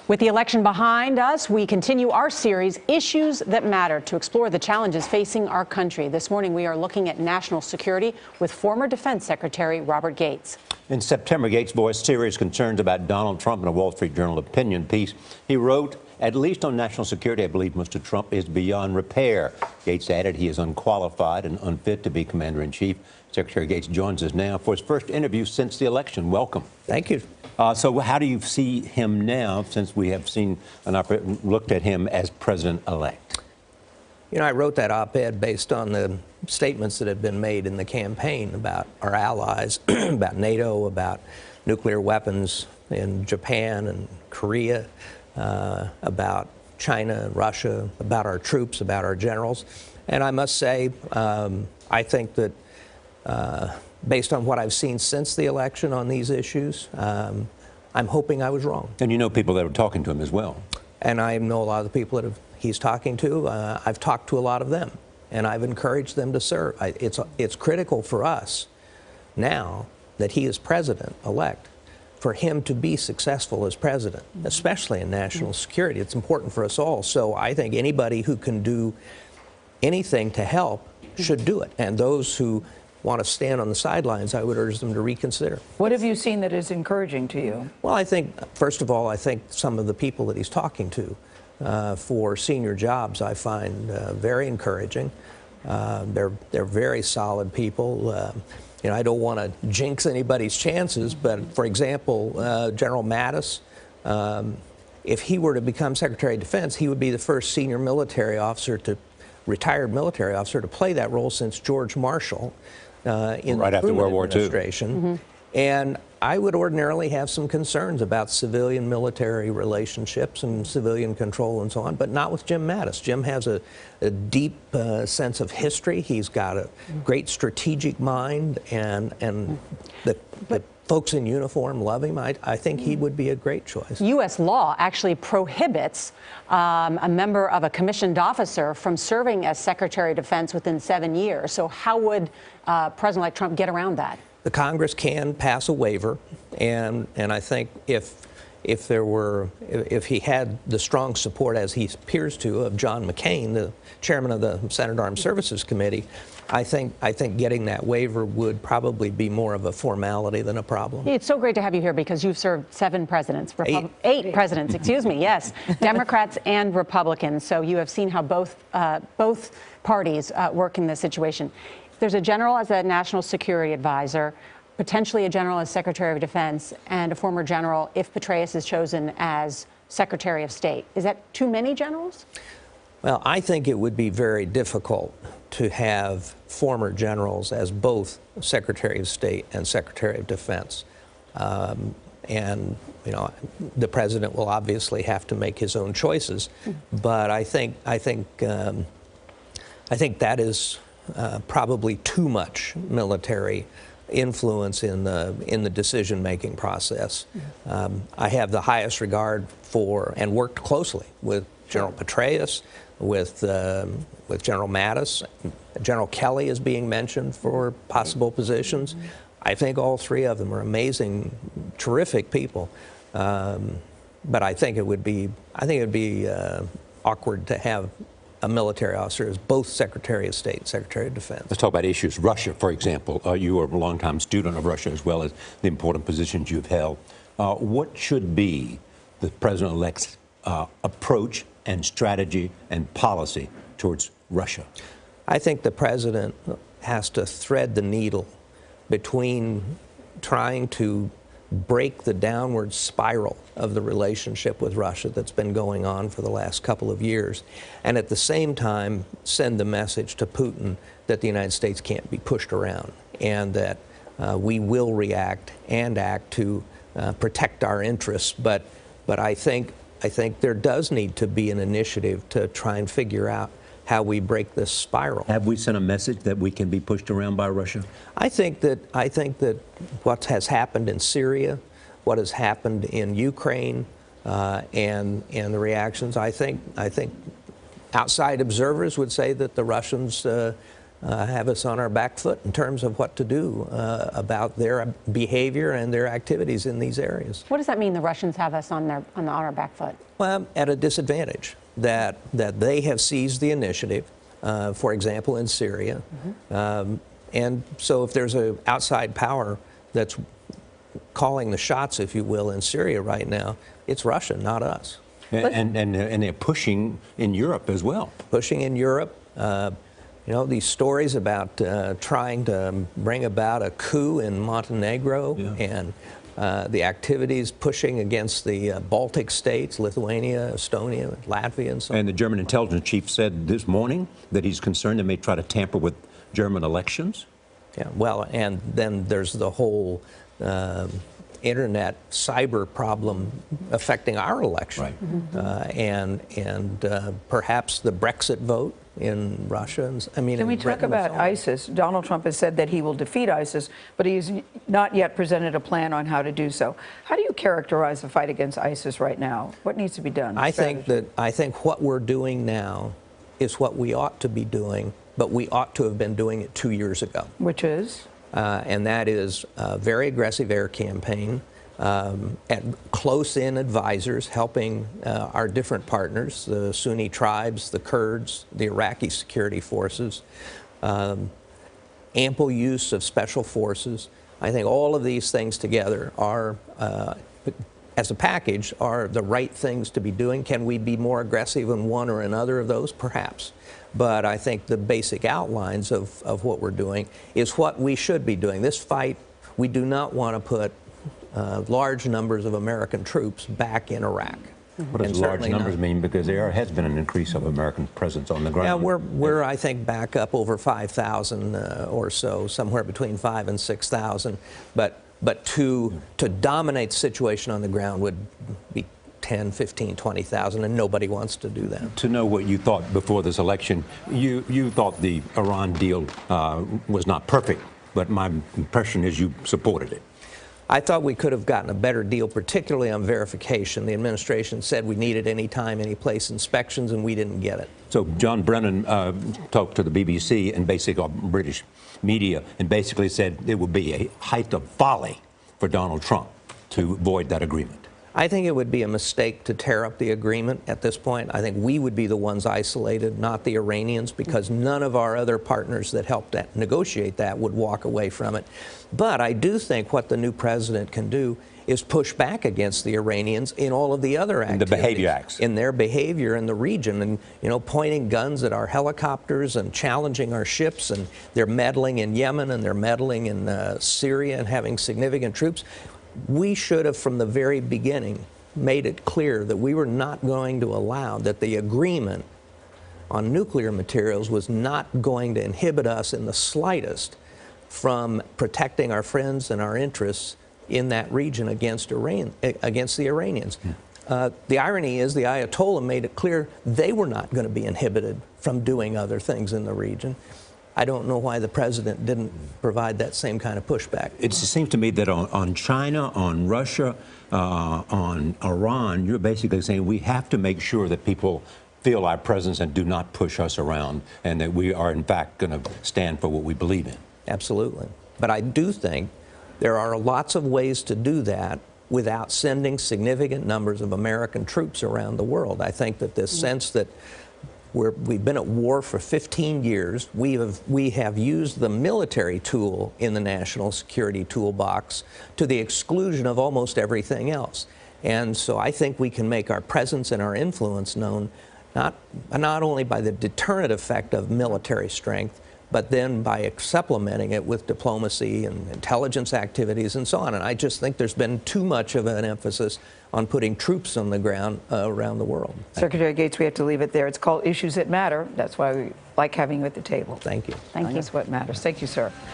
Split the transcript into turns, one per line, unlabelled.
With the election behind us, we continue our series, Issues That Matter, to explore the challenges facing our country. This morning, we are looking at national security with former Defense Secretary Robert Gates.
In September, Gates voiced serious concerns about Donald Trump in a Wall Street Journal opinion piece. He wrote, "At least on national security, I believe Mr. Trump is beyond repair." Gates added he is unqualified and unfit to be commander-in-chief. Secretary Gates joins us now for his first interview since the election. Welcome.
Thank you.
So how do you see him now, since we have seen looked at him as president-elect?
You know, I wrote that op-ed based on the statements that have been made in the campaign about our allies, about NATO, about nuclear weapons in Japan and Korea, about China and Russia, about our troops, about our generals. And I must say, I think that based on what I've seen since the election on these issues, I'm hoping I was wrong.
And you know people that are talking to him as well.
And I know a lot of the people that he's talking to. I've talked to a lot of them, and I've encouraged them to serve. It's critical for us now that he is president-elect, for him to be successful as president, especially in national security. It's important for us all. So I think anybody who can do anything to help should do it. And those who want to stand on the sidelines, I would urge them to reconsider.
What have you seen that is encouraging to you?
Well, I think, first of all, I think some of the people that he's talking to for senior jobs I find very encouraging. They're very solid people. You know, I don't want to jinx anybody's chances, but for example, General Mattis, if he were to become Secretary of Defense, he would be the first senior military officer retired military officer to play that role since George Marshall in
right
the
after
Truman
World War II.
administration. And I would ordinarily have some concerns about civilian-military relationships and civilian control and so on, but not with Jim Mattis. Jim has a deep sense of history. He's got a great strategic mind, and the folks in uniform love him. I think he would be a great choice.
U.S. law actually prohibits a member of a commissioned officer from serving as Secretary of Defense within 7 years. So how would President-elect Trump get around that?
The Congress can pass a waiver, and I think if he had the strong support, as he appears to, of John McCain, the chairman of the Senate Armed Services Committee, I think getting that waiver would probably be more of a formality than a problem.
It's so great to have you here because you've served 7 presidents, eight presidents, excuse me, yes, Democrats and Republicans. So you have seen how both parties work in this situation. There's a general as a national security advisor, potentially a general as Secretary of Defense, and a former general if Petraeus is chosen as Secretary of State. Is that too many generals?
Well, I think it would be very difficult to have former generals as both Secretary of State and Secretary of Defense. And, you know, the president will obviously have to make his own choices, but I think that is probably too much military influence in the decision-making process. I have the highest regard for and worked closely with General Petraeus, with General Mattis. General Kelly is being mentioned for possible positions. I think all 3 of them are amazing, terrific people. But I think it would be awkward to have a military officer as both Secretary of State and Secretary of Defense.
Let's talk about issues. Russia, for example. You are a longtime student of Russia as well as the important positions you've held. What should be the president-elect's approach and strategy and policy towards Russia?
I think the president has to thread the needle between trying to break the downward spiral of the relationship with Russia that's been going on for the last couple of years, and at the same time send the message to Putin that the United States can't be pushed around, and that we will react and act to protect our interests. But I think there does need to be an initiative to try and figure out how we break this spiral.
Have we sent a message that we can be pushed around by Russia?
I think that what has happened in Syria, what has happened in Ukraine, and the reactions, I think outside observers would say that the Russians have us on our back foot in terms of what to do about their behavior and their activities in these areas.
What does that mean, the Russians have us on our back foot?
Well, at a disadvantage, that they have seized the initiative, for example, in Syria. And so if there's an outside power that's calling the shots, if you will, in Syria right now, it's Russia, not us.
And they're pushing in Europe as well.
Pushing in Europe. You know, these stories about trying to bring about a coup in Montenegro, and the activities pushing against the Baltic states, Lithuania, Estonia, Latvia, and so on.
And the German intelligence chief said this morning that he's concerned they may try to tamper with German elections.
Yeah, well, and then there's the whole internet cyber problem affecting our election, and perhaps the Brexit vote in Russia. I mean,
Can we talk about ISIS? Donald Trump has said that he will defeat ISIS, but he's not yet presented a plan on how to do so. How do you characterize the fight against ISIS right now? What needs to be done?
I think what we're doing now is what we ought to be doing, but we ought to have been doing it 2 years ago.
Which is?
And that is a very aggressive air campaign, and close-in advisors helping our different partners, the Sunni tribes, the Kurds, the Iraqi security forces, ample use of special forces. I think all of these things together are, as a package, are the right things to be doing. Can we be more aggressive in one or another of those? Perhaps. But I think the basic outlines of what we're doing is what we should be doing. This fight, we do not want to put large numbers of American troops back in Iraq.
What does large numbers mean? Because there has been an increase of American presence on the ground.
Yeah, we're I think back up over 5,000 or so, somewhere between 5,000 and 6,000. But to dominate the situation on the ground would be 10, 15, 20,000, and nobody wants to do that.
To know what you thought before this election, you thought the Iran deal was not perfect, but my impression is you supported it.
I thought we could have gotten a better deal, particularly on verification. The administration said we needed any time, any place inspections, and we didn't get it.
So John Brennan talked to the BBC and basically British media and basically said it would be a height of folly for Donald Trump to void that agreement.
I think it would be a mistake to tear up the agreement at this point. I think we would be the ones isolated, not the Iranians, because none of our other partners that helped negotiate that would walk away from it. But I do think what the new president can do is push back against the Iranians in all of the other activities.
The behavior acts.
In their behavior in the region, and, you know, pointing guns at our helicopters and challenging our ships, and they're meddling in Yemen and they're meddling in Syria and having significant troops. We should have, from the very beginning, made it clear that we were not going to allow, that the agreement on nuclear materials was not going to inhibit us in the slightest from protecting our friends and our interests in that region against the Iranians. The irony is the Ayatollah made it clear they were not going to be inhibited from doing other things in the region. I don't know why the president didn't provide that same kind of pushback.
It seems to me that on China, on Russia, on Iran, you're basically saying we have to make sure that people feel our presence and do not push us around, and that we are, in fact, going to stand for what we believe in.
Absolutely. But I do think there are lots of ways to do that without sending significant numbers of American troops around the world. I think that this sense that we've been at war for 15 years. We have used the military tool in the national security toolbox to the exclusion of almost everything else. And so I think we can make our presence and our influence known not only by the deterrent effect of military strength, but then by supplementing it with diplomacy and intelligence activities and so on. And I just think there's been too much of an emphasis on putting troops on the ground around the world.
Secretary Gates, we have to leave it there. It's called Issues That Matter. That's why we like having you at the table.
Thank you.
Thank you.
That's what matters. Thank you, sir.